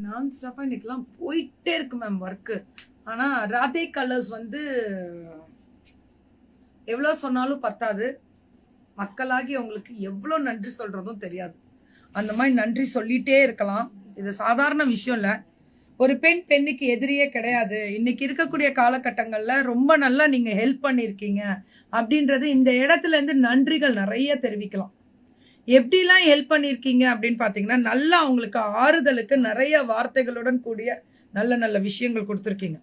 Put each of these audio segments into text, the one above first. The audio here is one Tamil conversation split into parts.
நான் ஸ்டாப்பா இன்னைக்கெல்லாம் போயிட்டே இருக்கு மேம் ஒர்க்கு. ஆனா ராதே கலர்ஸ் வந்து எவ்வளவு சொன்னாலும் பத்தாது. மக்களாகி உங்களுக்கு எவ்வளவு நன்றி சொல்றதும் தெரியாது. அந்த மாதிரி நன்றி சொல்லிட்டே இருக்கலாம். இது சாதாரண விஷயம் இல்ல. ஒரு பெண் பெண்ணுக்கு எதிரியே கிடையாது. இன்னைக்கு இருக்கக்கூடிய காலகட்டங்கள்ல ரொம்ப நல்லா நீங்க ஹெல்ப் பண்ணிருக்கீங்க அப்படின்றது இந்த இடத்துல இருந்து நன்றிகள் நிறைய தெரிவிக்கலாம். எப்படிலாம் ஹெல்ப் பண்ணிருக்கீங்க அப்படின்னு பாத்தீங்கன்னா, நல்லா அவங்களுக்கு ஆறுதலுக்கு நிறைய வார்த்தைகளுடன் கூடிய நல்ல நல்ல விஷயங்கள் கொடுத்துருக்கீங்க.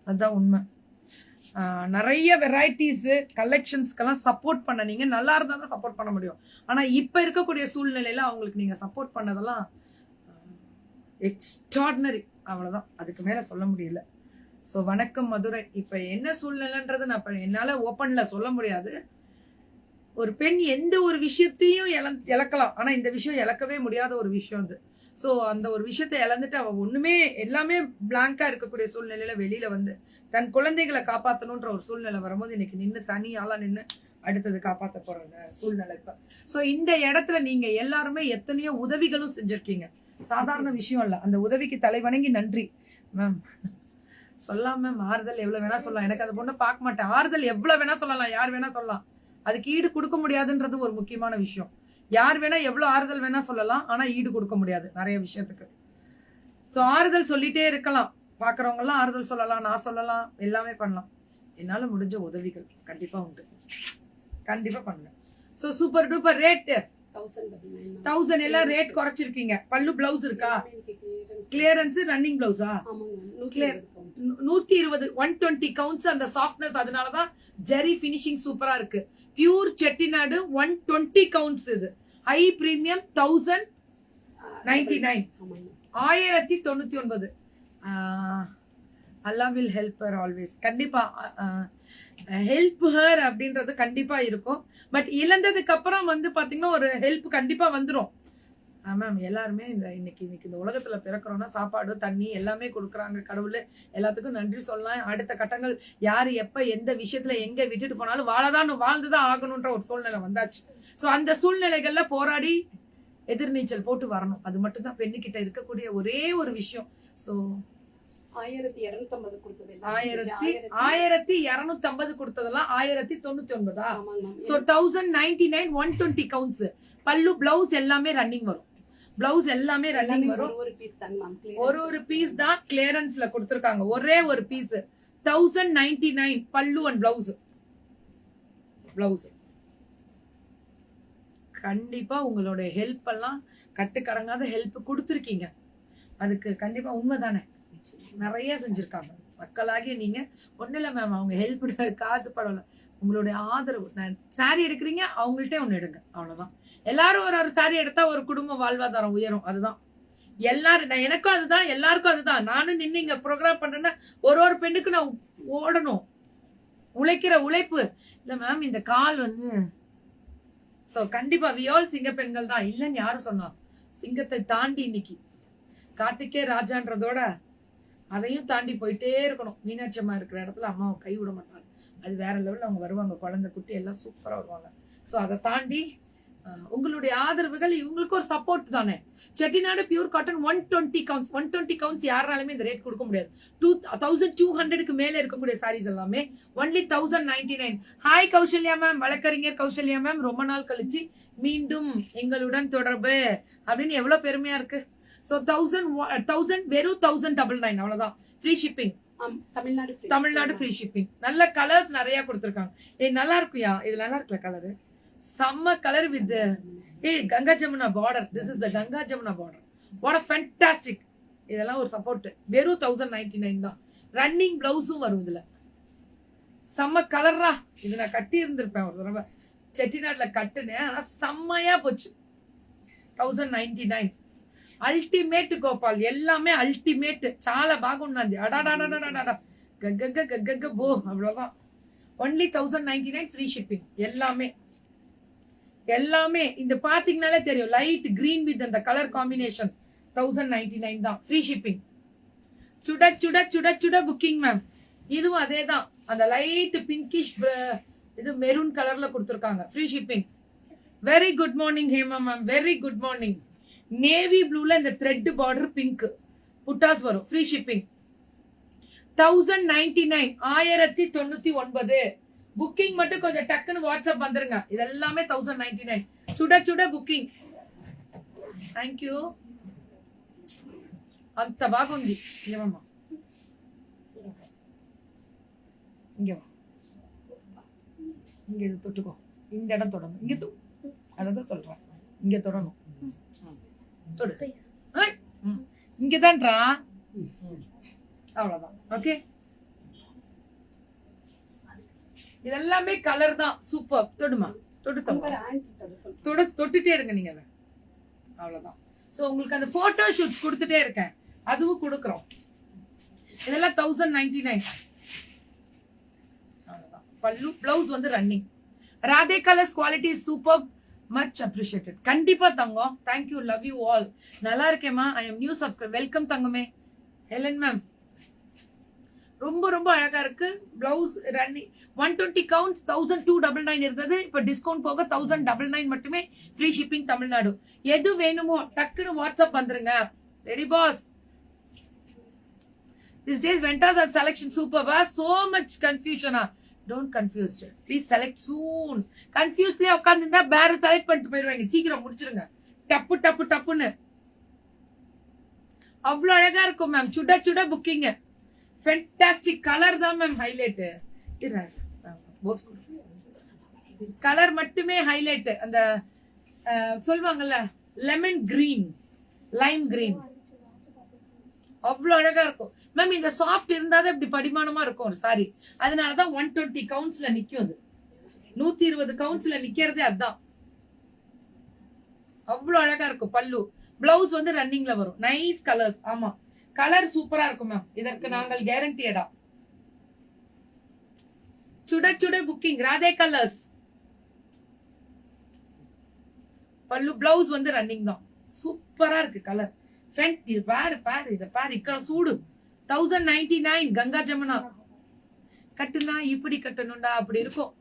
அதுதான் உண்மை. நிறைய வெரைட்டிஸ் கலெக்ஷன்ஸ்க்கெல்லாம் சப்போர்ட் பண்ண நீங்க நல்லா இருந்தா தான் சப்போர்ட் பண்ண முடியும். ஆனா இப்ப இருக்கக்கூடிய சூழ்நிலையில அவங்களுக்கு நீங்க சப்போர்ட் பண்ணதெல்லாம் எக்ஸ்ட்ராடினரி. அவ்வளவுதான், அதுக்கு மேல சொல்ல முடியல. ஸோ வணக்கம் மதுரை. இப்ப என்ன சூழ்நிலைன்றது நான் என்னால ஓப்பன்ல சொல்ல முடியாது. ஒரு பெண் எந்த ஒரு விஷயத்தையும் இழக்கலாம். ஆனா இந்த விஷயம் இழக்கவே முடியாத ஒரு விஷயம் அது. ஸோ அந்த ஒரு விஷயத்தை இழந்துட்டு அவ ஒண்ணுமே எல்லாமே பிளாங்கா இருக்கக்கூடிய சூழ்நிலையில வெளியில வந்து தன் குழந்தைகளை காப்பாற்றணும்ன்ற ஒரு சூழ்நிலை வரும்போது இன்னைக்கு நின்று தனி ஆளா நின்று அடுத்தது காப்பாற்ற போற சூழ்நிலை இப்ப. ஸோ இந்த இடத்துல நீங்க எல்லாருமே எத்தனையோ உதவிகளும் செஞ்சிருக்கீங்க. சாதாரண விஷயம் இல்ல. அந்த உதவிக்கு தலைவணங்கி நன்றி மேம். சொல்லலாம் மேம், ஆறுதல் எவ்வளவு வேணா சொல்லலாம். எனக்கு அந்த பொண்ணை பார்க்க மாட்டேன். ஆறுதல் எவ்வளவு வேணா சொல்லலாம், யார் வேணா சொல்லலாம். அதுக்கு ஈடு கொடுக்க முடியாதுன்றது ஒரு முக்கியமான விஷயம். யார் வேணா எவ்வளவு ஆறுதல் வேணா சொல்லலாம், ஆனா ஈடு கொடுக்க முடியாது நிறைய விஷயத்துக்கு. சோ ஆறுதல் சொல்லிட்டே இருக்கலாம். பாக்குறவங்க எல்லாம் ஆறுதல் சொல்லலாம், நான் சொல்லலாம், எல்லாமே பண்ணலாம். என்னால முடிஞ்ச உதவிகள் கண்டிப்பா உண்டு, கண்டிப்பா பண்ணுவேன். So super duper. ரேட் 1000 எல்லாம் ரேட் குறைச்சிருக்கீங்க. பல்லு பிளவுஸ் இருக்கா? கிளியரன்ஸ் ரன்னிங் பிளவுஸா? 120 120 கவுண்ட்ஸ். அந்த சாஃப்ட்னஸ், அதனாலதான் ஜெரி பினிஷிங் சூப்பரா இருக்கு. Pure Chettinad 120 counts. இது high premium 1099 1099. Allah will help her always. கண்டிப்பா ஹெல்ப் ஹர் அப்படின்றது கண்டிப்பா இருக்கும். பட் இழந்ததுக்கு அப்புறம் வந்து பாத்தீங்கன்னா ஒரு ஹெல்ப் கண்டிப்பா வந்துடும் மேம். எல்லாருமே இன்னைக்கு இந்த உலகத்துல பிறக்கிறோம்னா சாப்பாடு தண்ணி எல்லாமே கொடுக்குறாங்க கடவுள். எல்லாத்துக்கும் நன்றி சொல்லலாம். அடுத்த கட்டங்கள் யாரு எப்ப எந்த விஷயத்துல எங்க விட்டுட்டு போனாலும் வாழ்ந்துதான் ஆகணும்ன்ற ஒரு சூழ்நிலை வந்தாச்சு. சோ அந்த சூழ்நிலைகள்ல போராடி எதிர்நீச்சல் போட்டு வரணும். அது மட்டும் தான் பெண்ணுகிட்ட இருக்கக்கூடிய ஒரே ஒரு விஷயம். சோ 1250 கொடுத்தது 1250 கொடுத்ததெல்லாம் 1099. So 1099 120 counts. பல்லு பிளவுஸ் எல்லாமே ரன்னிங் வரும். பிளவுஸ் எல்லாமே ரன்னிங் வரும். ஒரு பீஸ் தான் கிளியரன்ஸ்ல கொடுத்திருக்காங்க. ஒரே ஒரு பீஸ் 1099 பல்லு அண்ட் பிளவுஸ். கண்டிப்பா உங்களோட ஹெல்ப் எல்லாம் கட்டுக்கடங்காத ஹெல்ப் கொடுத்துருக்கீங்க. அதுக்கு கண்டிப்பா உண்மைதானே. நிறைய செஞ்சிருக்காங்க மக்களாகிய நீங்க. ஒண்ணு இல்ல மேம், அவங்க ஹெல்ப் காசு பரவாயில்ல, உங்களுடைய ஆதரவு. சாரி எடுக்கிறீங்க, அவங்கள்ட்ட ஒண்ணு எடுங்க, அவ்வளவுதான். எல்லாரும் ஒரு சாரி எடுத்தா ஒரு குடும்ப வாழ்வாதாரம் உயரும். அதுதான் எல்லாரும். எனக்கும் அதுதான், எல்லாருக்கும் அதுதான். நானும் நின்று இங்க ப்ரோக்ராம் பண்றேன்னா ஒரு பெண்ணுக்கு நான் ஓடணும். உழைக்கிற உழைப்பு இல்ல மேம். இந்த கால் வந்து சோ கண்டிப்பா வி ஆல் சிங்க பெண்கள் தான். இல்லன்னு யாரும் சொன்னா? சிங்கத்தை தாண்டி இன்னைக்கு காட்டுக்கே ராஜான்றதோட அதையும் தாண்டி போயிட்டே இருக்கணும். மீனாட்சி அம்மா இருக்கிற இடத்துல அம்மாவை கை விட மாட்டாங்க. அது வேற லெவல்ல அவங்க வருவாங்க. குழந்தை குட்டி எல்லாம் சூப்பரா வருவாங்க. சோ அதை தாண்டி உங்களுடைய ஆதரவுகள் இவங்களுக்கு ஒரு சப்போர்ட் தானே. Chettinad pure cotton 120 counts. 120 counts யாராலுமே இந்த ரேட் கொடுக்க முடியாது. 2200க்கு மேல இருக்கக்கூடிய சாரீஸ் எல்லாமே ஒன்லி 1099. ஹாய் கௌசல்யா மேம், வழக்கறிஞர் கௌசல்யா மேம், ரொம்ப நாள் கழிச்சு மீண்டும் எங்களுடன் தொடர்பு அப்படின்னு எவ்வளவு பெருமையா இருக்கு. சோ 1000 வெறும் 1099 அவ்வளவுதான். Free shipping. Tamil Nadu free shipping. நல்ல கலர்ஸ் நிறைய கொடுத்திருக்காங்க. நல்லா இருக்குயா, இது நல்லா இருக்குல்ல கலரு. செம்ம colour with Ganga Jamuna border. This is the Ganga Jamuna border. What a fantastic. இதெல்லாம் ஒரு சப்போர்ட். வெறும் 1099 தான். ரன்னிங் பிளவுஸும் வரும் இதுல. செம்ம கலரா. இது நான் கட்டி இருந்திருப்பேன் ஒரு தடவை செட்டிநாட்டுல கட்டுனேன். ஆனா செம்மையா போச்சு. 1099 అల్టిమేట్ గోపాల్. எல்லாமே అల్టిమేట్. చాలా బాగున్నది. అడాడాడాడాడా గగ్గ బో அவ்வளவுதான். Only 1099 free shipping. எல்லாமே இந்த பாத்தீங்கனாலே தெரியும். லைட் கிரீன் வித் அந்த கலர் காம்பினேஷன் 1099 தான். Free shipping. சுட சுட சுட சுட புக்கிங் மேம். இதுவும் அதே தான். அந்த லைட் பிங்கிஷ் இது மெரூன் கலர்ல கொடுத்திருக்காங்க. Free shipping. Very good morning Hema ma'am, very good morning. Navy ப்ளூல இந்த த்ரெட் பார்டர் பிங்க் புட்டாஸ் வரும். Free shipping 1099 1099. புக்கிங் மட்டும் கொஞ்சம் டக்குன்னு வாட்ஸ்அப் வந்துருங்க. இதெல்லாமே 1099. சுட சுட புக்கிங். தேங்க்யூ. అంత బాగుంది. ఏమమ్మా இங்க வா, இங்க இது தொட்டுக்கோ. இந்த இடம் தொடணும். இங்க அதான் சொல்றேன், இங்க தொடணும். தொடு. இங்கதான்றா. அவ்வளவுதான். ஓகே, இதெல்லாமே கலர் தான். சூப்பர். தொடுமா, தொட்டுட்டே இருங்க நீங்க. அவ்வளவுதான். சோ உங்களுக்கு அந்த போட்டோ ஷூட்ஸ் கொடுத்துட்டே இருக்கேன், அதுவும் கொடுக்குறோம். இதெல்லாம் 1099. அவ்வளவுதான். பல்லு பிளவுஸ் வந்து running. Radhe colours quality super, much appreciated. கண்டிப்பா தங்கம். Thank you, love you all. நல்லா இருக்கேம்மா. I am new subscribe. Welcome தங்கமே. ஹெலன் மேம் ரொம்ப ரொம்ப அழகா இருக்கு. பிளவுஸ் ரன்னிங் 120 கவுண்ட்ஸ் 1299 இருந்தது. இப்ப டிஸ்கவுண்ட் போக 1099 மட்டுமே. Free shipping Tamil Nadu. எது வேணுமோ டக்குன்னு வாட்ஸ்அப் வந்துருங்க. Ready boss. These days Ventas are selection superb. So much confusion. Don't confuse. Please select soon. Confusedly உட்கார்ந்திருந்தா பேர செலக்ட் பண்ணிட்டு போயிடுவாங்க. சீக்கிரம் முடிச்சிருங்க. டப்பு டப்பு டப்புன்னு. அவ்வளவு அழகா இருக்கும் மேம். சுட சுட புக்கிங். ஃபேண்டாஸ்டிக் கலர் தான் மேம் ஹைலைட். கலர் மட்டுமே ஹைலைட். அந்த சொல்லுவாங்கல்ல லெமன் கிரீன், லைம் கிரீன், அவ்வளவு அழகா இருக்கும் மேம். இந்த சாஃப்ட் இருந்தாதான் இப்படி படிமானமா இருக்கும் ஒரு சாரி. அதனாலதான் 120 கவுண்ட்ஸ்ல நிக்கும். அது 120 கவுண்ட்ஸ்ல நிக்கிறதே அதான். அவ்வளவு அழகா இருக்கும். பல்லு பிளவுஸ் வந்து ரன்னிங்ல வரும். Nice colours. ஆமா, கலர் சூப்பரா இருக்கும் மேம். இதற்கு நாங்கள் கேரண்டியடா. சுட சுட புக்கிங். ராதே கலர்ஸ். பல்லு பிளவுஸ் வந்து ரன்னிங் தான். சூப்பரா இருக்கு கலர். இது பாரு பாரு, இத பாரு. ఇక్కడ சூடு 1099. கங்கா ஜமுனா. கட்டுனா இப்படி கட்டணும்டா, அப்படி இருக்கும்.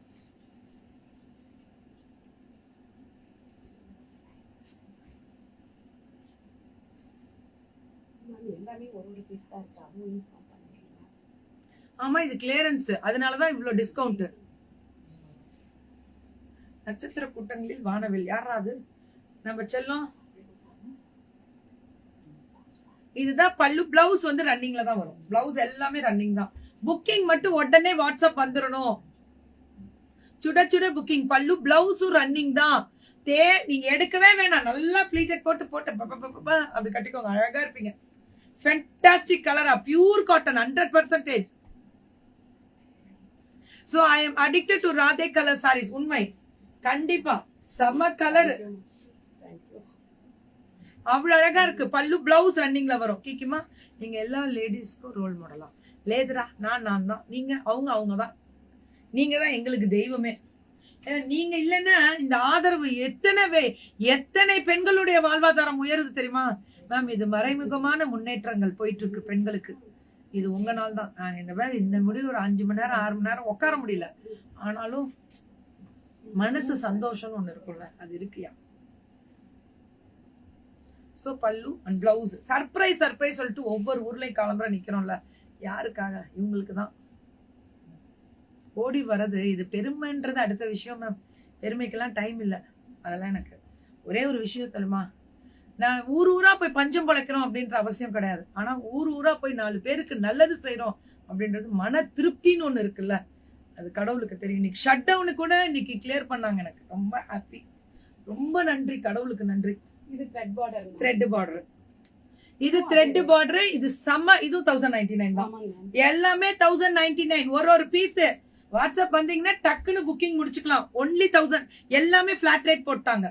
ஆமா, இது கிளியரன்ஸ். அதனாலதான் இவ்வளவு டிஸ்கவுண்ட். நட்சத்திர கூட்டங்களில் வானவில். யாராவது நம்ம செல்லம். இதுதான் பல்லு. பிளவுஸ் வந்து ரன்னிங்ல தான் வரும். பிளவுஸ் எல்லாமே ரன்னிங் தான். புக்கிங் மட்டும் உடனே வாட்ஸ்அப் வந்துடணும். சுட சுட புக்கிங். பல்லு பிளவுஸும் ரன்னிங் தான். நீங்க எடுக்கவே வேணாம். நல்லா ஃபிளீட்டட் போட்டு அப்படி கட்டிக்கோங்க. அழகா இருப்பீங்க. ஃபேண்டாஸ்டிக் கலரா. Pure cotton 100%. So I am addicted to Radhe color sarees. உண்மை. கண்டிப்பா செம கலர். அவ்வளவு அழகா இருக்கு. பல்லு பிளவுஸ் ரன்னிங்ல வரும். கேக்குமா? நீங்க எல்லா லேடிஸ்க்கும் ரோல் மாடலா? லேதுரா. நான் தான். நீங்க அவங்க தான். நீங்க தான் எங்களுக்கு தெய்வமே. நீங்க இல்லன்னா இந்த ஆதரவு எத்தனை பெண்களுடைய வாழ்வாதாரம் உயருது தெரியுமா மேம்? இது மறைமுகமான முன்னேற்றங்கள் போயிட்டு இருக்கு பெண்களுக்கு. இது உங்க நாள் தான். நாங்க இந்த முடிவு ஒரு 5 மணி நேரம் 6 மணி நேரம் உட்கார முடியல. ஆனாலும் மனசு சந்தோஷம் ஒண்ணு இருக்கும்ல, அது இருக்குயா. சோ பல்லு அண்ட் பிளவுஸ் சர்ப்ரைஸ் சொல்லிட்டு ஒவ்வொரு ஊர்லயும் கிளம்புற நிக்கிறோம்ல. யாருக்காக? இவங்களுக்கு தான் ஓடி வர்றது. இது பெருமைன்றது அடுத்த விஷயம் மேம். பெருமைக்கெல்லாம் டைம் இல்லை. அதெல்லாம் எனக்கு ஒரே ஒரு விஷயம் தெரியுமா, நான் ஊரா போய் பஞ்சம் பழைக்கிறோம் அப்படின்ற அவசியம் கிடையாது. ஆனா ஊரா போய் 4 பேருக்கு நல்லது செய்யறோம் அப்படின்றது மன திருப்தின்னு ஒண்ணு இருக்குல்ல, அது கடவுளுக்கு தெரியும். இன்னைக்கு ஷட் டவுனு கூட இன்னைக்கு கிளியர் பண்ணாங்க. எனக்கு ரொம்ப ஹாப்பி. ரொம்ப நன்றி, கடவுளுக்கு நன்றி. இது த்ரெட் பார்டர். இது த்ரெட் பார்டர். இது செம்ம. இதுவும் 1099 தான். எல்லாமே 1099. ஒரு பீஸ் வாட்ஸ்அப் வந்தீங்கன்னா டக்குன்னு புக்கிங் முடிச்சுக்கலாம். ஒன்லி 1000. எல்லாமே பிளாட் ரேட் போட்டாங்க.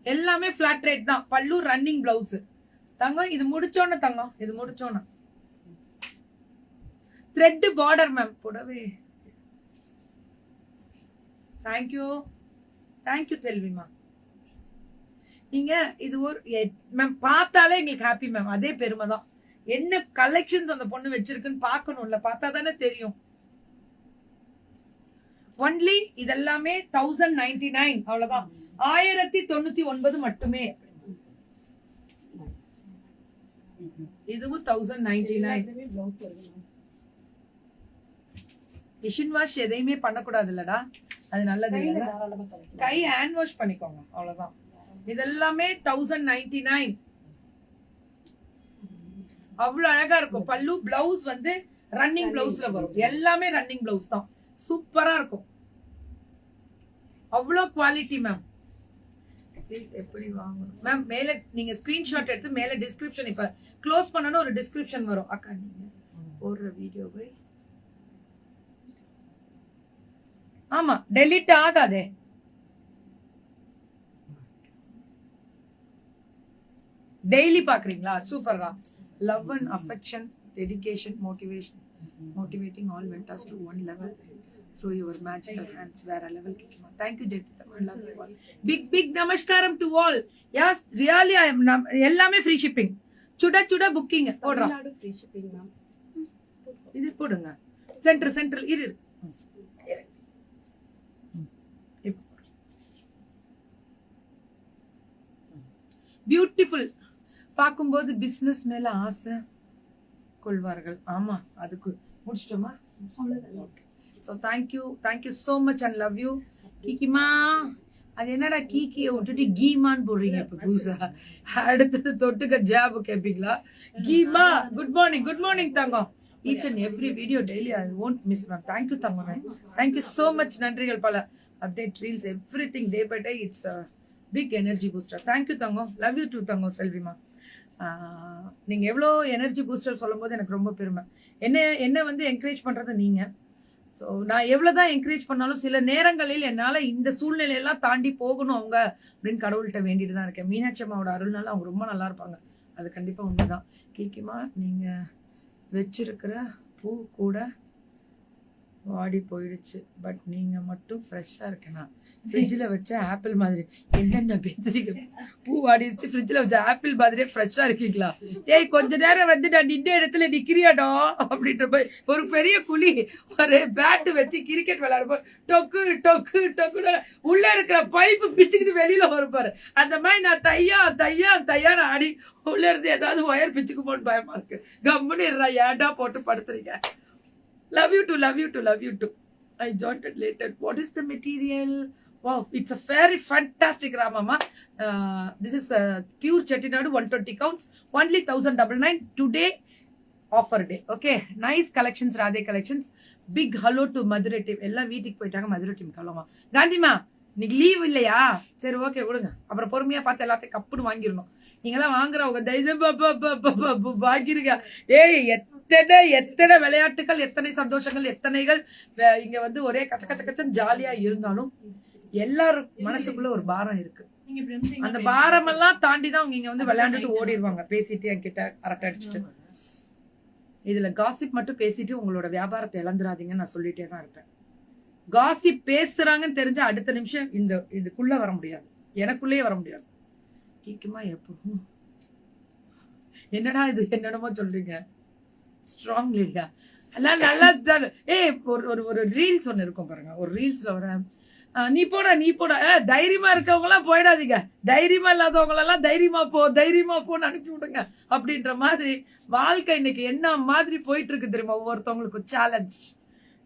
எல்லாமே பிளாட் ரேட் தான். பல்லு ரன்னிங் பிளவுஸ். தங்கம் இது முடிச்சோன்னு தங்கம். இது முடிச்சோன்னு த்ரெட் பார்டர் மேம். புடவை. தேங்க்யூ செல்விமா. நீங்க இது ஒரு மேம் பார்த்தாலே எங்களுக்கு ஹாப்பி மேம். அதே பெருமை தான். என்ன கலெக்ஷன்ஸ் அந்த பொண்ணு வச்சிருக்குன்னு பாக்கணும்ல, பார்த்தா தானே தெரியும். ஒன்லி இதெல்லாமே 1099 அவ்வளவுதான். 1099 மட்டுமே. இதுவும் 1099. மிஷின் வாஷ் எதையுமே பண்ணக்கூடாது இல்லடா, அது நல்லது இல்ல. கை ஹேண்ட் வாஷ் பண்ணிக்கோங்க அவ்வளவுதான். இதெல்லாமே 1099. அவ்வளவு அழகா இருக்கும். பல்லு பிளவுஸ் வந்து ரன்னிங் பிளவுஸ்ல வரும். எல்லாமே ரன்னிங் பிளவுஸ் தான். சூப்பரா இருக்கும். அவ்வளவு குவாலிட்டி மேம். எப்படி வாங்கணும் மேம்? மேல நீங்க ஸ்கிரீன்ஷாட் எடுத்து மேல டிஸ்கிரிப்ஷன், இப்ப க்ளோஸ் பண்ணனும் ஒரு டிஸ்கிரிப்ஷன் வரும். அக்கா நீங்க போடுற வீடியோவை ஆமா டெலிட் ஆகாதே. டெய்லி பாக்குறீங்களா? சூப்பரா. Love and affection, dedication, motivation, motivating all mentors to one level through your magical hands. Where a level kikima. Thank you Jayatita. I love you all. Big namaskaram to all. Yes, really I am ellame free shipping. Chuda booking podra. Free shipping ma'am. Idu podunga. Central iru. Beautiful. பாக்கும்போது பிசினஸ் மேல ஆசை கொள்வார்கள். ஆமா, அதுக்கு முடிச்சிட்டோமா? So thank you so much and love you. கீக்கிமா, அது என்னடா கீக்கிய விட்டுட்டு கீமான்னு போடுறீங்க இப்ப புதுசா? அடுத்தது தொட்டுக்க ஜாப் கேப்பீங்களா? கீமா, குட் மார்னிங் தங்கம். Each and every video daily I won't miss ma'am. Thank you Thangam. Thank you so much. நன்றிகள் பல. Update reels everything day by day. It's a big energy booster. Thank you Thangam. Love you too தங்கம் செல்விமா. நீங்க எவ்வளோ எனர்ஜி பூஸ்டர் சொல்லும் போது எனக்கு ரொம்ப பெருமை. என்ன வந்து என்கரேஜ் பண்றது நீங்க. ஸோ நான் எவ்வளவுதான் என்கரேஜ் பண்ணாலும் சில நேரங்களில் என்னால இந்த சூழ்நிலையெல்லாம் தாண்டி போகணும் அவங்க அப்படின்னு கடவுள்கிட்ட வேண்டிட்டு தான் இருக்கேன். மீனாட்சி அம்மாவோட அருள்னால அவங்க ரொம்ப நல்லா இருப்பாங்க. அது கண்டிப்பா உண்மைதான். கீக்கிமா, நீங்க வச்சிருக்கிற பூ கூட வாடி போயிடுச்சு, பட் நீங்க மட்டும் ஃப்ரெஷ்ஷா இருக்கேனா? ஃப்ரிட்ஜில் வச்ச ஆப்பிள் மாதிரி. என்னென்ன பேசுறீங்க? பூ வாடிடுச்சு, ஃப்ரிட்ஜில் வச்ச ஆப்பிள் மாதிரியே ஃப்ரெஷ்ஷா இருக்கீங்களா? ஏய், கொஞ்ச நேரம் வந்து நான் நின்ற இடத்துல நிக்கிறியாடோ அப்படின்ற போய் ஒரு பெரிய குழி ஒரு பேட்டு வச்சு கிரிக்கெட் விளையாடும்போது டொக்கு டொக்கு டொக்கு உள்ள இருக்கிற பைப்பு பிச்சுக்கிட்டு வெளியில வருப்பாரு. அந்த மாதிரி நான் தையான்னு ஆடி உள்ள இருந்து ஏதாவது ஒயர் பிச்சுக்குமோன்னு பயமா இருக்கு. கம்முன்னு ஏன்டா போட்டு படுத்துறீங்க. Love you too. I joined it later. What is the material? Wow, it's a very fantastic Ramama. This is pure Chettinadu 120 counts. Only 1099 today. Offer day. Okay, nice collections. Radhe collections. Big hello to Madurai team. Ella வீட்டுக்கு போயிட்டாங்க. Madurai team கலமா. காந்திமா, இன்னைக்கு லீவ் இல்லையா? சரி, ஓகே விடுங்க. அப்புறம் பொறுமையா பார்த்து எல்லாத்தையும் கப்புன்னு வாங்கிடணும். நீங்களாம் வாங்குறவங்க தைரியம் வாங்கிருங்க. ஏய், எத்தனை விளையாட்டுகள், எத்தனை சந்தோஷங்கள், எத்தனைகள் இங்க வந்து ஒரே கச்சன்னு ஜாலியா இருந்தாலும் எல்லாரும் மனசுக்குள்ள ஒரு பாரம் இருக்கு. அந்த பாரம் எல்லாம் தாண்டிதான் அவங்க இங்க வந்து விளையாண்டுட்டு ஓடிடுவாங்க. பேசிட்டு என்கிட்ட அரட்டை அடிச்சுட்டு. இதுல காசிப் மட்டும் பேசிட்டு உங்களோட வியாபாரத்தை இழந்துடாதீங்கன்னு நான் சொல்லிட்டே தான் இருப்பேன். காசிப் பேசுறாங்கன்னு தெரிஞ்ச அடுத்த நிமிஷம் இதுக்குள்ள வர முடியாது, எனக்குள்ளேயே வர முடியாது. கேக்குமா? எப்போ என்னடா இது என்னென்னமோ சொல்றீங்க? ஸ்ட்ராங் இல்லையா? எல்லாம் நல்லா ஒரு ரீல்ஸ் ஒண்ணு இருக்கும் பாருங்க. ஒரு ரீல்ஸ்ல வர நீ போட தைரியமா இருக்கவங்க எல்லாம் போயிடாதீங்க, தைரியமா இல்லாதவங்க எல்லாம் தைரியமா போன்னு அனுப்பி விடுங்க அப்படின்ற மாதிரி வாழ்க்கை இன்னைக்கு என்ன மாதிரி போயிட்டு இருக்கு தெரியுமா? ஒவ்வொருத்தவங்களுக்கும் சேலஞ்ச்.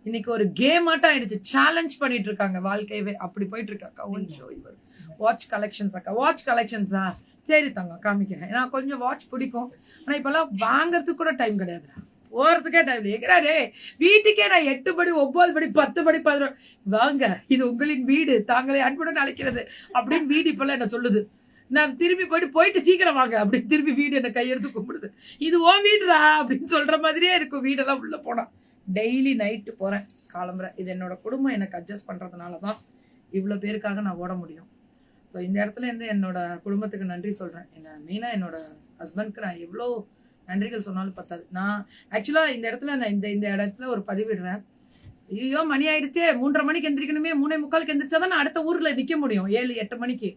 இன்னைக்கு ஒரு கேம் ஆட்டம் ஆயிடுச்சு. சேலஞ்ச் பண்ணிட்டு இருக்காங்க வாழ்க்கையவே. அப்படி போயிட்டு இருக்காக்கா. வாட்ச் கலெக்ஷன்ஸ் அக்கா. வாட்ச் கலெக்ஷன்ஸா? சரி தங்க காமிக்கிறேன். நான் கொஞ்சம் வாட்ச் பிடிக்கும். ஆனா இப்பெல்லாம் வாங்கறதுக்கு கூட டைம் கிடையாது, போறதுக்கே டைம் எங்கிறாரே. வீட்டுக்கே நான் 8 படி 9 படி 10 படி 11 வாங்க, இது உங்களின் வீடு, தாங்களே அன்புடன் அழைக்கிறது அப்படின்னு வீடு இப்பெல்லாம் என்ன சொல்லுது. நான் திரும்பி போயிட்டு சீக்கிரம் வாங்க அப்படின்னு திரும்பி வீடு என்ன கையெடுத்து கும்பிடுது. இது ஓ வீடுடா அப்படின்னு சொல்ற மாதிரியே இருக்கும். வீடெல்லாம் உள்ள போனா டெய்லி நைட்டு போறேன், காலம்புற. இது என்னோட குடும்பம் எனக்கு அட்ஜஸ்ட் பண்றதுனாலதான் இவ்வளவு பேருக்காக நான் ஓட முடியும். ஸோ இந்த இடத்துல இருந்து என்னோட குடும்பத்துக்கு நன்றி சொல்றேன். மெயினா என்னோட ஹஸ்பண்ட்க்கு நான் எவ்வளோ நன்றிகள் சொன்னாலும் பத்தாது. நான் ஆக்சுவலா இந்த இடத்துல நான் இந்த இடத்துல ஒரு பதிவிடுறேன். ஐயோ மணி ஆயிடுச்சு, 3:30 மணிக்கு எந்திரிக்கணுமே, 3:45 எந்திரிச்சாதான் நான் அடுத்த ஊர்ல நிக்க முடியும். 7-8 மணிக்கு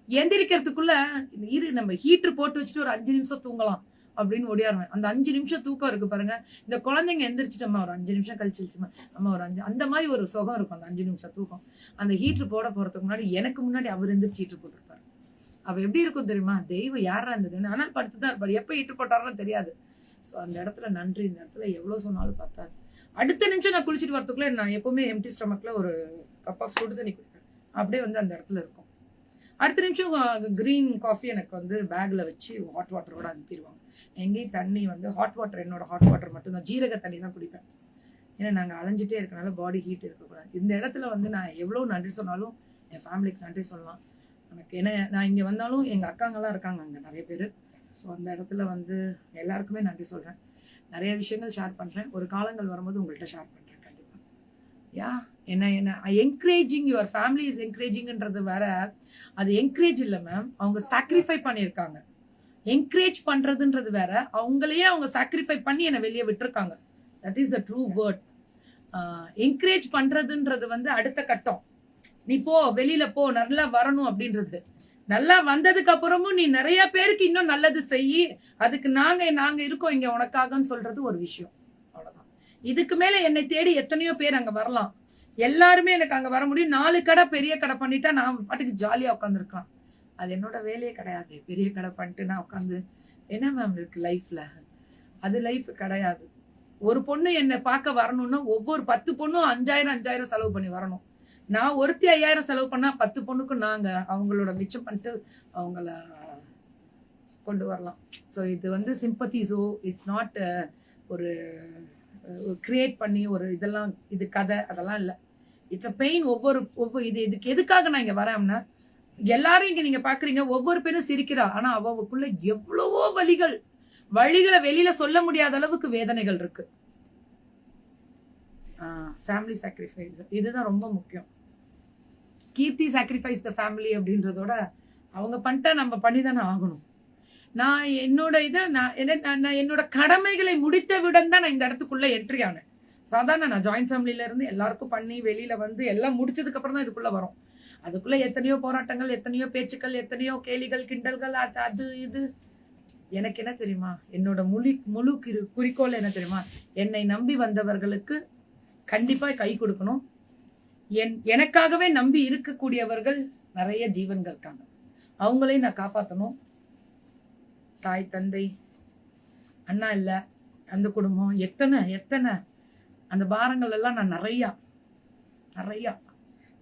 எந்திரிக்கிறதுக்குள்ள நம்ம ஹீட்டர் போட்டு வச்சுட்டு ஒரு 5 நிமிஷம் தூங்கலாம். அப்படின்னு ஓடியாருவேன். அந்த 5 நிமிஷம் தூக்கம் இருக்கு பாருங்க. இந்த குழந்தைங்க எந்திரிச்சிட்டோமா ஒரு 5 நிமிஷம் கழிச்சிருச்சுமா அம்மா ஒரு 5 அந்த மாதிரி ஒரு சுகம் இருக்கும் அந்த 5 நிமிஷம் தூக்கம். அந்த ஹீட்டர் போட போறதுக்கு முன்னாடி எனக்கு முன்னாடி அவர் எந்திரிச்சு ஹீட்டர் போட்டுருப்பாரு. அவ எப்படி இருக்கும் தெரியுமா? தெய்வம் யாரா இருந்தது, ஆனால் படுத்துதான் இருப்பாரு. எப்ப ஹீட்டர் போட்டாருன்னு தெரியாது. ஸோ அந்த இடத்துல நன்றி. இந்த இடத்துல எவ்வளவு சொன்னாலும் பார்த்தாது. அடுத்த நிமிஷம் நான் குளிச்சுட்டு வரதுக்குள்ள நான் எப்பவுமே எம்டி ஸ்டொமக்ல ஒரு கப் ஆஃப் சுடு தண்ணி குடிப்பேன். அப்படியே வந்து அந்த இடத்துல இருக்கும். அடுத்த நிமிஷம் கிரீன் காஃபி எனக்கு வந்து பேக்ல வச்சு ஹாட் வாட்டரோட அனுப்பிடுவாங்க. எங்கேயும் தண்ணி வந்து ஹாட் வாட்டர், என்னோட ஹாட் வாட்டர் மட்டும்தான், ஜீரக தண்ணி தான் குடிப்பேன். ஏன்னா நாங்கள் அலைஞ்சிட்டே இருக்கனால பாடி ஹீட் இருக்கக்கூடாது. இந்த இடத்துல வந்து நான் எவ்வளோ நன்றி சொன்னாலும் என் ஃபேமிலிக்கு நன்றி சொல்லலாம். எனக்கு என்ன, நான் இங்கே வந்தாலும் எங்கள் அக்காங்கெல்லாம் இருக்காங்க அங்கே நிறைய பேர். ஸோ அந்த இடத்துல வந்து எல்லாருக்குமே நன்றி சொல்கிறேன். நிறைய விஷயங்கள் ஷேர் பண்ணுறேன். ஒரு காலங்கள் வரும்போது உங்கள்கிட்ட ஷேர் பண்ணுறேன் கண்டிப்பாக. யா என்ன என்கரேஜிங், யுவர் ஃபேமிலி இஸ் என்கரேஜிங்ன்றது வேற. அது என்கரேஜ் இல்லை மேம், அவங்க சாக்ரிஃபை பண்ணியிருக்காங்க. என்கரேஜ் பண்ணுறதுன்றது வேற. அவங்களையே அவங்க சாக்ரிஃபை பண்ணி என்னை வெளியே விட்டுருக்காங்க. That is the true word. Encourage பண்றதுன்றது வந்து அடுத்த கட்டம். நீ போ, வெளியில போ, நல்லா வரணும் அப்படின்றது. நல்லா வந்ததுக்கு அப்புறமும் நீ நிறைய பேருக்கு இன்னும் நல்லது செய்யி, அதுக்கு நாங்க இருக்கோம் இங்க உனக்காகன்னு சொல்றது ஒரு விஷயம். அவ்வளவுதான். இதுக்கு மேல என்னை தேடி எத்தனையோ பேர் அங்க வரலாம். எல்லாருமே எனக்கு அங்க வர முடியும். 4 கடை பெரிய கடை பண்ணிட்டா நான் பாட்டுக்கு ஜாலியா உட்காந்துருக்கலாம். அது என்னோட வேலையே கிடையாது. பெரிய கடை பண்ணிட்டு நான் உட்காந்து என்ன மேம் இருக்கு லைஃப்ல? அது லைஃப் கிடையாது. ஒரு பொண்ணு என்னை பார்க்க வரணும்னா ஒவ்வொரு 10 பொண்ணும் 5000 செலவு பண்ணி வரணும். நான் ஒருத்தி 5000 செலவு பண்ணா 10 பொண்ணுக்கும் நாங்க அவங்களோட மிச்சம் பண்ணிட்டு அவங்கள கொண்டு வரலாம். ஸோ இது வந்து சிம்பத்திஸோ இட்ஸ் நாட் ஒரு கிரியேட் பண்ணி ஒரு இதெல்லாம் இது கதை அதெல்லாம் இல்லை. It's a pain. ஒவ்வொரு இதுக்கு எதுக்காக நான் இங்க வரேன்னா, எல்லாரும் இங்க நீங்க பாக்குறீங்க, ஒவ்வொரு பேரும் சிரிக்கிறா, ஆனா அவளுக்குள்ள எவ்வளவோ வழிகளை வெளியில சொல்ல முடியாத அளவுக்கு வேதனைகள் இருக்கு. ஃபேமிலி சாக்ரிஃபைஸ் இதுதான் ரொம்ப முக்கியம். கீர்த்தி சாக்ரிஃபைஸ் த ஃபேமிலி அப்படின்றதோட அவங்க பண்ணிட்டா நம்ம பண்ணிதானே ஆகணும். நான் என்னோட நான் என்னோட கடமைகளை முடித்தவுடன் தான் நான் இந்த இடத்துக்குள்ள என்ட்ரி ஆனேன். சாதாரண நான் ஜாயிண்ட் ஃபேமிலியில இருந்து எல்லாருக்கும் பண்ணி வெளியில வந்து எல்லாம் முடிச்சதுக்கு அப்புறம் தான் இதுக்குள்ள வரும். அதுக்குள்ள எத்தனையோ போராட்டங்கள், எத்தனையோ பேச்சுக்கள், எத்தனையோ கேலிகள், கிண்டல்கள், அது இது. எனக்கு என்ன தெரியுமா? என்னோட முழு குறிக்கோள் என்ன தெரியுமா? என்னை நம்பி வந்தவர்களுக்கு கண்டிப்பா கை கொடுக்கணும். எனக்காகவே நம்பி இருக்கக்கூடியவர்கள் நிறைய ஜீவன்கள் இருக்காங்க, அவங்களையும் நான் காப்பாற்றணும். தாய் தந்தை அண்ணா இல்ல, அந்த குடும்பம் எத்தனை அந்த பாரங்கள் எல்லாம் நான் நிறைய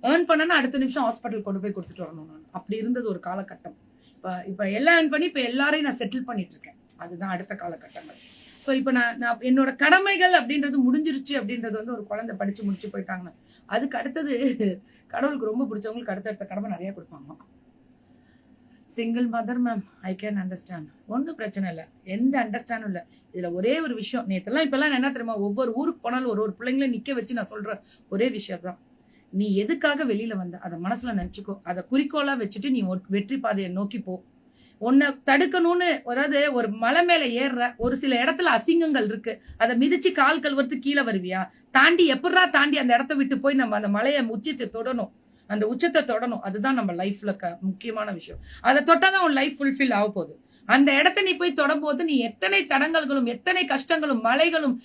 ஏர்ன் பண்ணனா அடுத்த நிமிஷம் ஹாஸ்பிட்டல் கொண்டு போய் கொடுத்துட்டு வரணும். நான் அப்படி இருந்தது ஒரு காலகட்டம். இப்ப எல்லாம் ஏர்ன் பண்ணி இப்ப எல்லாரையும் நான் செட்டில் பண்ணிட்டு இருக்கேன். அதுதான் அடுத்த காலகட்டங்கள். ஸோ இப்போ நான் என்னோட கடமைகள் அப்படின்றது முடிஞ்சிருச்சு. அப்படின்றது வந்து ஒரு குழந்தை படிச்சு முடிச்சு போயிட்டாங்கன்னா அதுக்கு அடுத்தது கடவுளுக்கு ரொம்ப பிடிச்சவங்களுக்கு அடுத்த கடமை நிறைய கொடுப்பாங்க. Single mother ma'am, I can understand. ஒன்றும் பிரச்சனை இல்லை, எந்த அண்டர்ஸ்டாண்டும் இல்லை. இதுல ஒரே ஒரு விஷயம், நேற்றெல்லாம் இப்பெல்லாம் என்ன தெரியுமா, ஒவ்வொரு ஊருக்கு போனாலும் ஒரு பிள்ளைங்களையும் நிக்க வச்சு நான் சொல்ற ஒரே விஷயம் தான், நீ எதுக்காக வெளியில வந்த அதை மனசுல நினைச்சுக்கோ. அதை குறிக்கோளா வச்சுட்டு நீ வெற்றி பாதையை நோக்கி போ. உன்னை தடுக்கணும்னு, அதாவது ஒரு மலை மேல ஏறுற, ஒரு சில இடத்துல அசிங்கங்கள் இருக்கு, அதை மிதிச்சு கால் கழுவுறதுக்கு கீழே வருவியா? தாண்டி எப்படா தாண்டி அந்த இடத்த விட்டு போய் நம்ம அந்த மலையை உச்சத்தை தொடணும், அந்த உச்சத்தை தொடணும். அதுதான் நம்ம லைஃப்ல முக்கியமான விஷயம். அதை தொட்டாதான் உன் லைஃப் ஃபுல்ஃபில் ஆக போகுது. அந்த இடத்த நீ போய் தொடும் போது நீ எத்தனை தடங்கல்களும், எத்தனை கஷ்டங்களும், மலைகளும்,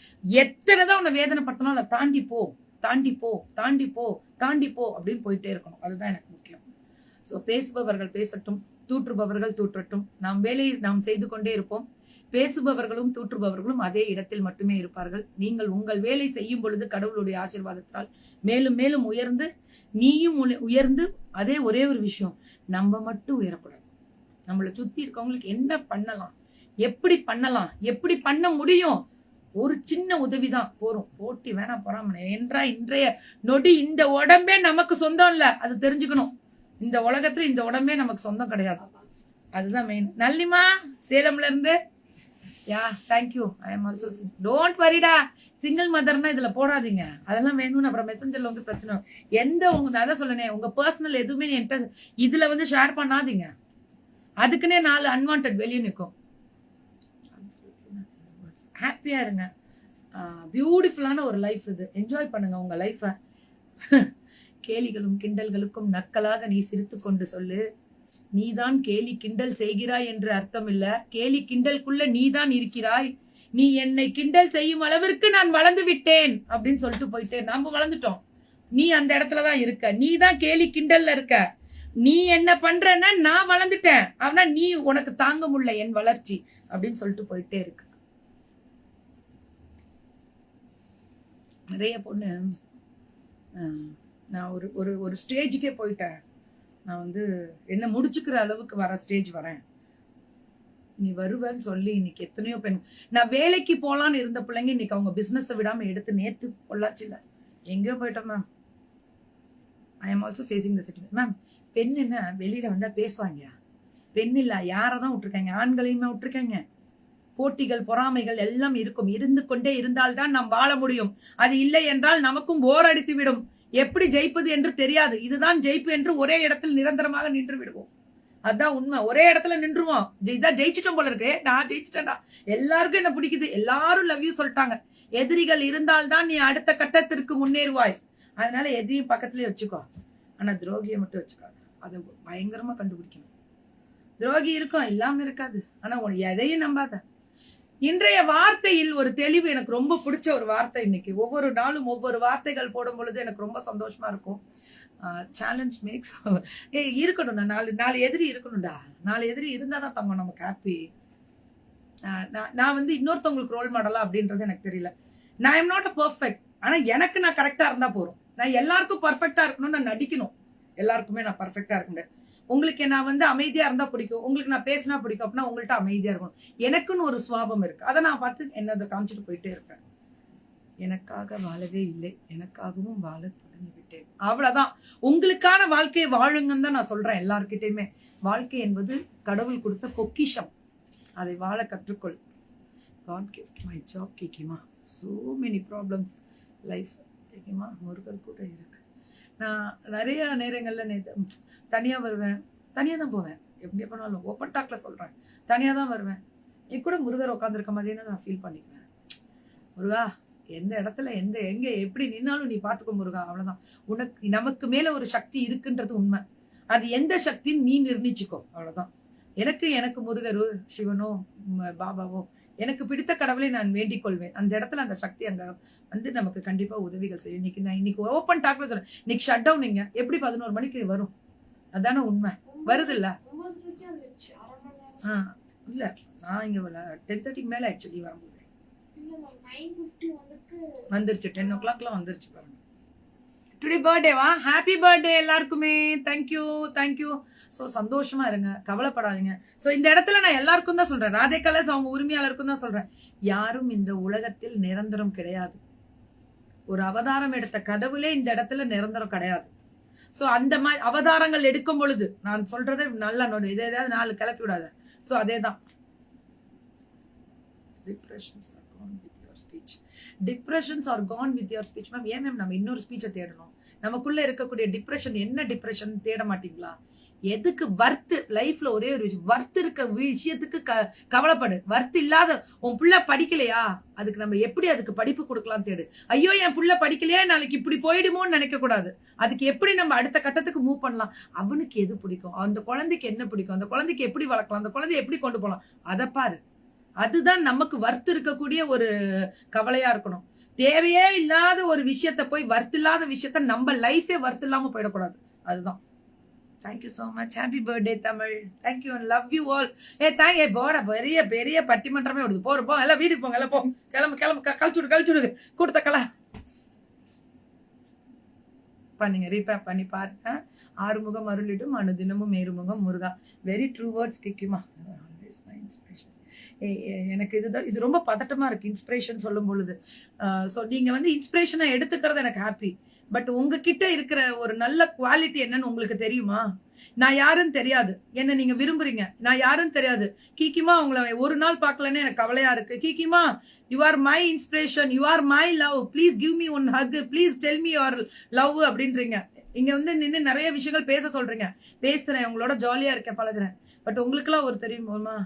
எத்தனைதான் உன்னை வேதனைப்படுத்தணும், அதை தாண்டி போ, தாண்டி போ, தாண்டி போ, தாண்டி போ அப்படின்னு போயிட்டே இருக்கணும். அதுதான் எனக்கு முக்கியம். ஸோ பேசுபவர்கள் பேசட்டும், தூற்றுபவர்கள் தூற்றட்டும். நாம் வேலையை நாம் செய்து கொண்டே இருப்போம். பேசுபவர்களும் தூற்றுபவர்களும் அதே இடத்தில் மட்டுமே இருப்பார்கள். நீங்கள் உங்கள் வேலை செய்யும் பொழுது கடவுளுடைய ஆசீர்வாதத்தால் மேலும் மேலும் உயர்ந்து, நீயும் உயர்ந்து, அதே ஒரே ஒரு விஷயம், நம்ம மட்டும் உயரக்கூடாது. நம்மளை சுத்தி இருக்கவங்களுக்கு என்ன பண்ணலாம், எப்படி பண்ணலாம், எப்படி பண்ண முடியும், ஒரு சின்ன உதவிதான் போறோம். போட்டி வேணா பொறாம என்றா இன்றைய நொடி இந்த உடம்பே நமக்கு சொந்தம் இல்ல, அது தெரிஞ்சுக்கணும். இந்த உலகத்துல இந்த உடம்பே நமக்கு சொந்தம் கிடையாது. அதுதான் மெயின். நல்லிமா சேலம்ல இருந்து, yeah thank you. I am also don't வரிடா. சிங்கிள் மதர்னா இதுல போடாதீங்க, அதெல்லாம் வேணும்னு அப்புறம் மெசஞ்சர்ல வந்து பிரச்சனை. நான் அதான் சொல்லனே, உங்க பர்சனல் எதுவுமே என்கிட்ட இதுல வந்து ஷேர் பண்ணாதீங்க. அதுக்குன்னே 4 அன்வான்ட் வெளியே நிற்கும். ஹாப்பியா இருங்க. பியூட்டிஃபுல்லான ஒரு லைஃப் இது. என்ஜாய் பண்ணுங்க உங்க லைஃப. கேலிகளும் கிண்டல்களுக்கும் நக்கலாக நீ சிரித்து கொண்டு சொல்லு, நீதான் கேலி கிண்டல் செய்கிறாய் என்று அர்த்தம் இல்ல, கேலி கிண்டலுக்குள்ள நீதான் இருக்கிறாய். நீ என்னை கிண்டல் செய்யும் அளவிற்கு நான் வளர்ந்து விட்டேன் அப்படின்னு சொல்லிட்டு போயிட்டே. நாம வளர்ந்துட்டோம், நீ அந்த இடத்துலதான் இருக்க. நீ தான் கேலி கிண்டல்ல இருக்க. நீ என்ன பண்றன்னா நான் வளர்ந்துட்டேன், ஆனா நீ உனக்கு தாங்க முடியல என் வளர்ச்சி அப்படின்னு சொல்லிட்டு போயிட்டே இருக்கு. நிறைய பொண்ணு நான் ஒரு ஒரு ஒரு ஸ்டேஜுக்கே போயிட்டேன். நான் வந்து என்ன முடிச்சுக்கிற அளவுக்கு வர ஸ்டேஜ் வரேன். நீ வருவேன்னு சொல்லி இன்னைக்கு எத்தனையோ பெண், நான் வேலைக்கு போலான்னு இருந்த பிள்ளைங்க இன்னைக்கு அவங்க பிசினஸை விடாம எடுத்து நேத்து பொள்ளாச்சில எங்கேயோ போயிட்டோம் ma'am. I am also facing the situation ma'am. பெண் என்ன வெளியில வந்தா பேசுவாங்க, பெண் இல்ல யாரதான் விட்டுருக்காங்க, ஆண்களையுமே விட்டுருக்காங்க. போட்டிகள் பொறாமைகள் எல்லாம் இருக்கும், இருந்து கொண்டே இருந்தால்தான் நாம் வாழ முடியும். அது இல்லை என்றால் நமக்கும் போர் அடித்து விடும். எப்படி ஜெயிப்பது என்று தெரியாது. இதுதான் ஜெயிப்பு என்று ஒரே இடத்தில் நிரந்தரமாக நின்று விடுவோம். அதான் உண்மை. ஒரே இடத்துல நின்றுவோம். இதான் ஜெயிச்சிட்டோம் போல இருக்கு, நான் ஜெயிச்சிட்டேன்டா, எல்லாருக்கும் என்ன பிடிக்குது, எல்லாரும் லவ் யூ சொல்லிட்டாங்க. எதிரிகள் இருந்தால்தான் நீ அடுத்த கட்டத்திற்கு முன்னேறுவாய். அதனால எதிரியும் பக்கத்துலயே வச்சுக்கோ, ஆனா துரோகியை மட்டும் வச்சுக்காது. அதை பயங்கரமா கண்டுபிடிக்கணும். துரோகி இருக்கும், இல்லாம இருக்காது. ஆனா எதையும் நம்பாத. இன்றைய வார்த்தையில் ஒரு தெளிவு, எனக்கு ரொம்ப பிடிச்ச ஒரு வார்த்தை. இன்னைக்கு ஒவ்வொரு நாளும் ஒவ்வொரு வார்த்தைகள் போடும் பொழுது எனக்கு ரொம்ப சந்தோஷமா இருக்கும். சேலஞ்ச் மேக்ஸ் இருக்கணும். நாலு எதிரி இருக்கணும்டா. 4 எதிரி இருந்தாதான் தங்கம் நமக்கு ஹாப்பி. நான் வந்து இன்னொருத்தவங்களுக்கு ரோல் மாடலா அப்படின்றது எனக்கு தெரியல. நான் எம் நாட் அ பெர்ஃபெக்ட், ஆனா எனக்கு நான் கரெக்டா இருந்தா போறோம். நான் எல்லாருக்கும் பர்ஃபெக்டா இருக்கணும்னு நான் நடிக்கணும். எல்லாருக்குமே நான் பர்ஃபெக்டா இருக்க முடியாது. உங்களுக்கு நான் வந்து அமைதியா இருந்தா பிடிக்கும், உங்களுக்கு நான் பேசினா பிடிக்கும். அப்படின்னா உங்கள்கிட்ட அமைதியா இருக்கணும். எனக்குன்னு ஒரு சுவாபம் இருக்கு, அதை நான் பார்த்து என்னதை காமிச்சிட்டு போயிட்டே இருப்பேன். எனக்காக வாழவே இல்லை, எனக்காகவும் வாழ தொடங்கி விட்டேன். அவ்வளவுதான். உங்களுக்கான வாழ்க்கையை வாழுங்கன்னு தான் நான் சொல்றேன் எல்லார்கிட்டயுமே. வாழ்க்கை என்பது கடவுள் கொடுத்த பொக்கிஷம், அதை வாழ கற்றுக்கொள். God gift my job கேக்கிமா. So many problems life கேக்கிமா. Murugar கூட இருக்கு. நான் நிறைய நேரங்கள்ல தனியா வருவேன், தனியா தான் போவேன். எப்படி பண்ணாலும் ஓப்பன் டாக்ல சொல்றேன், தனியா தான் வருவேன். என் கூட முருகர் உட்காந்துருக்க மாதிரியே நான் ஃபீல் பண்ணிக்குவேன். முருகா எந்த இடத்துல எங்க எப்படி நின்னாலும் நீ பாத்துக்கோ முருகா. அவ்வளவுதான். உனக்கு நமக்கு மேல ஒரு சக்தி இருக்குன்றது உண்மை. அது எந்த சக்தின்னு நீ நிர்ணயிச்சுக்கோ. அவ்வளவுதான். எனக்கு முருகரோ சிவனோ பாபாவோ எனக்கு பிடித்த கடவுளை நான் வேண்டிக் கொள்வேன். அந்த இடத்துல அந்த சக்தி அங்க வந்து நமக்கு கண்டிப்பா உதவிகள் செய்யும். இன்னைக்கு ஓப்பன் டாக்ல சொல்றேன். இன்னைக்கு ஷட் டவுன் நீங்க எப்படி 11 மணிக்கு வரும், அதான உண்மை. வருது இல்ல? இல்ல நான் இங்க 10:30 மேல ஆக்சுவலி வரும்போது வந்துருச்சு. 10 o'clockலாம் வந்துருச்சு பாருங்க. டுடே பர்த்டேவா? ஹாப்பி பர்த்டே எல்லாருக்குமே. தேங்க்யூ. ஸோ சந்தோஷமா இருங்க, கவலைப்படாதீங்க. ஸோ இந்த இடத்துல நான் எல்லாருக்கும் தான் சொல்றேன், ராதே கலர்ஸ் அவங்க உரிமையாளருக்கும் தான் சொல்றேன், யாரும் இந்த உலகத்தில் நிரந்தரம் கிடையாது. ஒரு அவதாரம் எடுத்த கடவுளே இந்த இடத்துல நிரந்தரம் கிடையாது. ஸோ அந்த மாதிரி அவதாரங்கள் எடுக்கும் பொழுது நான் சொல்றதை நல்லா நோடு, இதை ஏதாவது 4 கிளப்பி விடாத. ஸோ அதே தான். Depressions are gone with your speech. Ma'am ஏன் மேம் நம்ம இன்னொரு ஸ்பீச்சை தேடணும்? நமக்குள்ள இருக்கக்கூடிய டிப்ரெஷன் என்ன டிப்ரெஷன் தேட மாட்டீங்களா? எதுக்கு வர்த்து லைஃப்ல ஒரே ஒரு விஷயம், வர்த்து இருக்க விஷயத்துக்கு கவலைப்படு. வர்த்து இல்லாத உன் புள்ள படிக்கலையா, அதுக்கு நம்ம எப்படி அதுக்கு படிப்பு கொடுக்கலாம் தேடு. ஐயோ என் புள்ள படிக்கலையா, நாளைக்கு இப்படி போயிடுமோன்னு நினைக்க கூடாது. அதுக்கு எப்படி நம்ம அடுத்த கட்டத்துக்கு மூவ் பண்ணலாம், அவனுக்கு எது பிடிக்கும், அந்த குழந்தைக்கு என்ன பிடிக்கும், அந்த குழந்தைக்கு எப்படி வளர்க்கலாம், அந்த குழந்தைய எப்படி கொண்டு போகலாம், அதை பாரு. அதுதான் நமக்கு வர்த்து இருக்கக்கூடிய ஒரு கவலையா இருக்கணும். தேவையே இல்லாத ஒரு விஷயத்த போய் வர்த்து இல்லாத விஷயத்த நம்ம லைஃபே வர்த்து இல்லாம போயிடக்கூடாது. அதுதான். Thank you so much. Happy birthday Tamil. Thank you and love you all. போட பெரிய பெரிய பட்டிமன்றமே வருது. போ எல்லாம் வீட்டுக்கு போங்க, எல்லாம் போ. கிளம்பு கழிச்சுடு கொடுத்த கலா பண்ணீங்க. ரீபேப் பண்ணி பாருங்க. ஆறுமுகம் அருளிடும் அனுதினமும் மேருமுகம் முருகா. வெரி ட்ரூ வேர்ட்ஸ் கேக்குமா. எனக்கு இது ரொம்ப பதட்டமா இருக்கு இன்ஸ்பிரேஷன் சொல்லும் பொழுது. ஸோ நீங்க வந்து இன்ஸ்பிரேஷனை எடுத்துக்கிறது எனக்கு ஹாப்பி. பட் உங்ககிட்ட இருக்கிற ஒரு நல்ல குவாலிட்டி என்னன்னு உங்களுக்கு தெரியுமா? நான் யாருன்னு தெரியாது, என்ன நீங்க விரும்புறீங்க, நான் யாருன்னு தெரியாது. கீக்கிமா உங்களை ஒரு நாள் பார்க்கலன்னு எனக்கு கவலையா இருக்கு. கீக்கிமா you are my inspiration, you are my love, please give me one hug, please tell me your love அப்படின்றீங்க. இங்க வந்து நின்று நிறைய விஷயங்கள் பேச சொல்றீங்க. பேசுறேன், உங்களோட ஜாலியா இருக்கேன், பழகுறேன். பட் உங்களுக்குலாம் ஒரு தெரியுமா,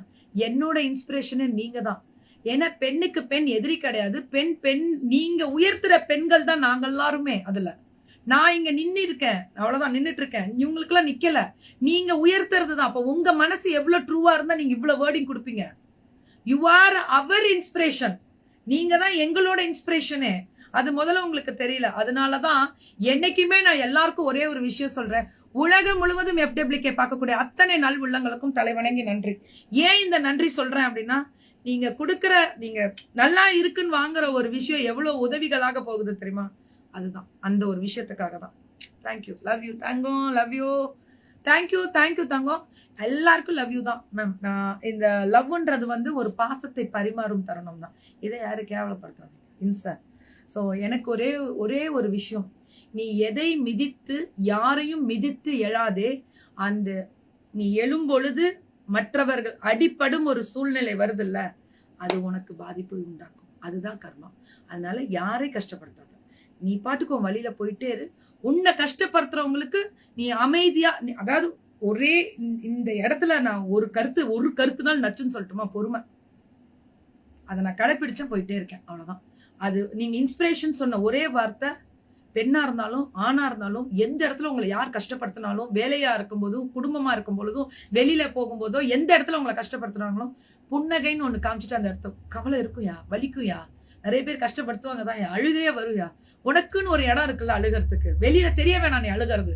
என்னோட இன்ஸ்பிரேஷனு நீங்க தான். ஏன்னா பெண்ணுக்கு பெண் எதிரி கிடையாது. பெண் நீங்க உயர்த்துற பெண்கள் தான் நாங்க எல்லாருமே. அதுல நான் இங்க நின்னு இருக்கேன், அவ்வளவுதான் நின்னுட்டு இருக்கேன். இவங்களுக்கு எல்லாம் நிக்கல. நீங்க உயர்த்துறது தான். அப்ப உங்க மனசு எவ்வளவு ட்ரூவா இருந்தா நீங்க இவ்வளவு வேர்டிங் கொடுப்பீங்க. You are our inspiration. நீங்க தான் எங்களோட இன்ஸ்பிரேஷனே. அது முதல்ல உங்களுக்கு தெரியல. அதனாலதான் என்னைக்குமே நான் எல்லாருக்கும் ஒரே ஒரு விஷயம் சொல்றேன். உலகம் முழுவதும் FWK பார்க்கக்கூடிய அத்தனை நல் உள்ளங்களுக்கும் தலைவணங்கி நன்றி. ஏன் இந்த நன்றி சொல்றேன் அப்படின்னா, நீங்க கொடுக்கிற, நீங்க நல்லா இருக்குன்னு வாங்குற ஒரு விஷயம் எவ்வளவு உதவிகளாக போகுது தெரியுமா? அதுதான், அந்த ஒரு விஷயத்துக்காக தான். தேங்க்யூ, லவ் யூ தங்கம், லவ் யூ, தேங்க்யூ தேங்க்யூ தங்கம். எல்லாருக்கும் லவ் யூ தான் மேம். இந்த லவ்ன்றது வந்து ஒரு பாசத்தை பரிமாறும் தருணம் தான். இதை யாரும் கேவலப்படுத்தாது இன்சார். ஸோ எனக்கு ஒரே ஒரு விஷயம், நீ எதை மிதித்து யாரையும் மிதித்து எழாதே. அந்த நீ எழும்பொழுது மற்றவர்கள் அடிப்படும் ஒரு சூழ்நிலை வருது இல்ல, அது உனக்கு பாதிப்பு உண்டாக்கும். அதுதான் கர்மா. அதனால யாரை கஷ்டப்படுத்தாத, நீ பாட்டுக்கு உன் வழியில போயிட்டே இரு. உன்னை கஷ்டப்படுத்துறவங்களுக்கு நீ அமைதியா, அதாவது ஒரே இந்த இடத்துல நான் ஒரு கருத்துனால நச்சுன்னு சொல்லட்டுமா, பொறுமை. அதை நான் கடைப்பிடிச்சா போயிட்டே இருக்கேன், அவ்வளவுதான். அது நீங்க இன்ஸ்பிரேஷன் சொன்ன ஒரே வார்த்தை, பெண்ணா இருந்தாலும் ஆணா இருந்தாலும் எந்த இடத்துல உங்களை யார் கஷ்டப்படுத்தினாலும், வேலையா இருக்கும் போதும் குடும்பமா இருக்கும் பொழுதும் வெளியில போகும்போதோ எந்த இடத்துல உங்களை கஷ்டப்படுத்துறாங்களோ, புன்னகைன்னு ஒண்ணு காமிச்சிட்டு அந்த இடத்துல கவலை இருக்கும்யா, வலிக்கும்யா, நிறைய பேர் கஷ்டப்படுத்துவாங்க தான், அழுகையே வரும்யா. உனக்குன்னு ஒரு இடம் இருக்குல்ல அழுகிறதுக்கு, வெளியில தெரிய வேணாம் நீ அழுகிறது.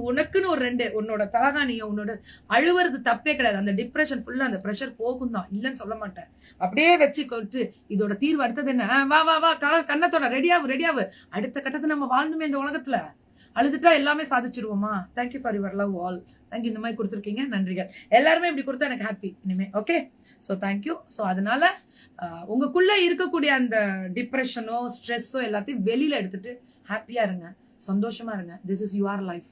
உனக்குன்னு ஒரு உன்னோட தலகாணியோ உன்னோட அழுவுறது தப்பே கிடையாது. அந்த டிப்ரெஷன் ஃபுல்லா அந்த ப்ரெஷர் போகும் தான், இல்லைன்னு சொல்ல மாட்டேன். அப்படியே வச்சு கொட்டு இதோட தீர்வு அடுத்தது என்ன, வா வா வா கண்ணத்தோட ரெடியாவு. அடுத்த கட்டத்தை நம்ம வாழ்ந்துமே இந்த உலகத்துல. அழுதுட்டா எல்லாமே சாதிச்சிருவோமா? Thank you for your love all. Thank you, இந்த மாதிரி கொடுத்துருக்கீங்க, நன்றிகள். எல்லாருமே இப்படி கொடுத்தா எனக்கு ஹாப்பி இனிமே. Okay, so thank you. ஸோ அதனால உங்களுக்குள்ள இருக்கக்கூடிய அந்த டிப்ரெஷனோ ஸ்ட்ரெஸ்ஸோ எல்லாத்தையும் வெளியில எடுத்துட்டு ஹாப்பியா இருங்க, சந்தோஷமா இருங்க. This is your life.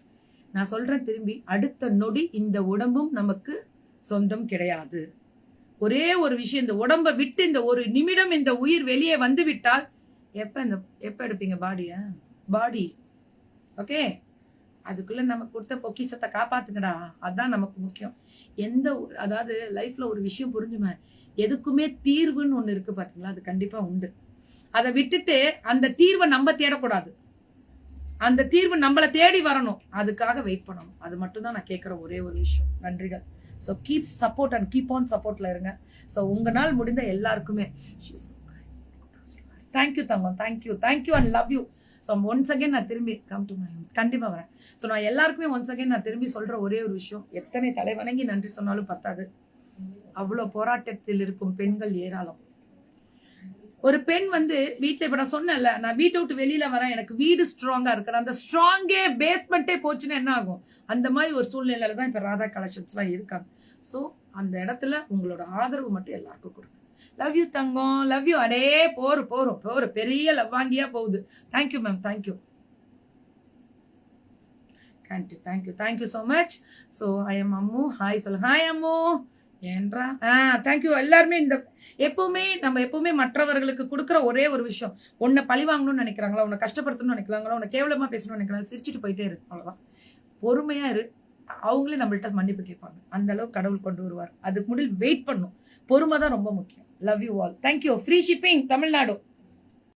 நான் சொல்றேன் திரும்பி, அடுத்த நொடி இந்த உடம்பும் நமக்கு சொந்தம் கிடையாது. ஒரே ஒரு விஷயம், இந்த உடம்பை விட்டு இந்த ஒரு நிமிடம் இந்த உயிர் வெளியே வந்து விட்டால் எப்ப எடுப்பீங்க பாடி? ஓகே, அதுக்குள்ள நமக்கு கொடுத்த பொக்கிஷத்தை காப்பாத்துக்கடா, அதுதான் நமக்கு முக்கியம். அதாவது லைஃப்ல ஒரு விஷயம் புரிஞ்சுமே, எதுக்குமே தீர்வுன்னு ஒண்ணு இருக்கு பாத்தீங்களா, அது கண்டிப்பா உண்டு. அதை விட்டுட்டு அந்த தீர்வை நம்ம தேடக்கூடாது, அந்த தீர்வு நம்மளை தேடி வரணும். அதுக்காக வெயிட் பண்ணணும். அது மட்டும் தான் நான் கேட்கிற ஒரே ஒரு விஷயம். நன்றிகள். So keep support and keep on சப்போர்ட்ல இருங்க. ஸோ உங்களால் முடிந்த எல்லாருக்குமே தேங்க்யூ தங்கம், thank you and love you. So once again நான் திரும்பி கண்டிப்பா வரேன். ஸோ நான் எல்லாருக்குமே ஒன்ஸ் அகேன் நான் திரும்பி சொல்ற ஒரே ஒரு விஷயம், எத்தனை தலைவணங்கி நன்றி சொன்னாலும் பத்தாது. அவ்வளவு போராட்டத்தில் இருக்கும் பெண்கள் ஏராளம். ஒரு பெண் வந்து வீட்டுல, இப்ப நான் சொன்னேன்ல, நான் வீட்டை விட்டு வெளியில வரேன், எனக்கு வீடு ஸ்ட்ராங்கா இருக்கு, அந்த ஸ்ட்ராங்கே பேஸ்மெண்டே போச்சுன்னா என்ன ஆகும்? அந்த மாதிரி ஒரு சூழ்நிலையில தான் இப்ப ராதா கலெக்ஷன்ஸ் எல்லாம் இருக்காங்க. சோ அந்த இடத்துல உங்களோட ஆதரவு மட்டும் எல்லாருக்கும் கொடுங்க. லவ் யூ தங்கம், லவ் யூ. அடே போரு பெரிய லவ் வாங்கியா போகுது. Thank you ma'am, thank you so much. So I am Ammu. Hi சொல்லு. ஹாய் அம்மு ஏன்றா. தேங்க்யூ எல்லாருமே. நம்ம எப்பவுமே மற்றவர்களுக்கு கொடுக்குற ஒரே ஒரு விஷயம், உன்னை பழி வாங்கணும்னு நினைக்கிறாங்களா, உன்னை கஷ்டப்படுத்தணும்னு நினைக்கிறாங்களா, உன்னை கேவலமா பேசணும்னு நினைக்கிறாங்க, சிரிச்சுட்டு போயிட்டே இரு, அவ்வளவுதான். பொறுமையா இரு, அவங்களே நம்மள்ட்ட மன்னிப்பு கேட்பாங்க. அந்த அளவுக்கு கடவுள் கொண்டு வருவார். அதுக்கு முடிவு வெயிட் பண்ணும். பொறுமை தான் ரொம்ப முக்கியம். Love you all. Thank you. Free shipping Tamil Nadu.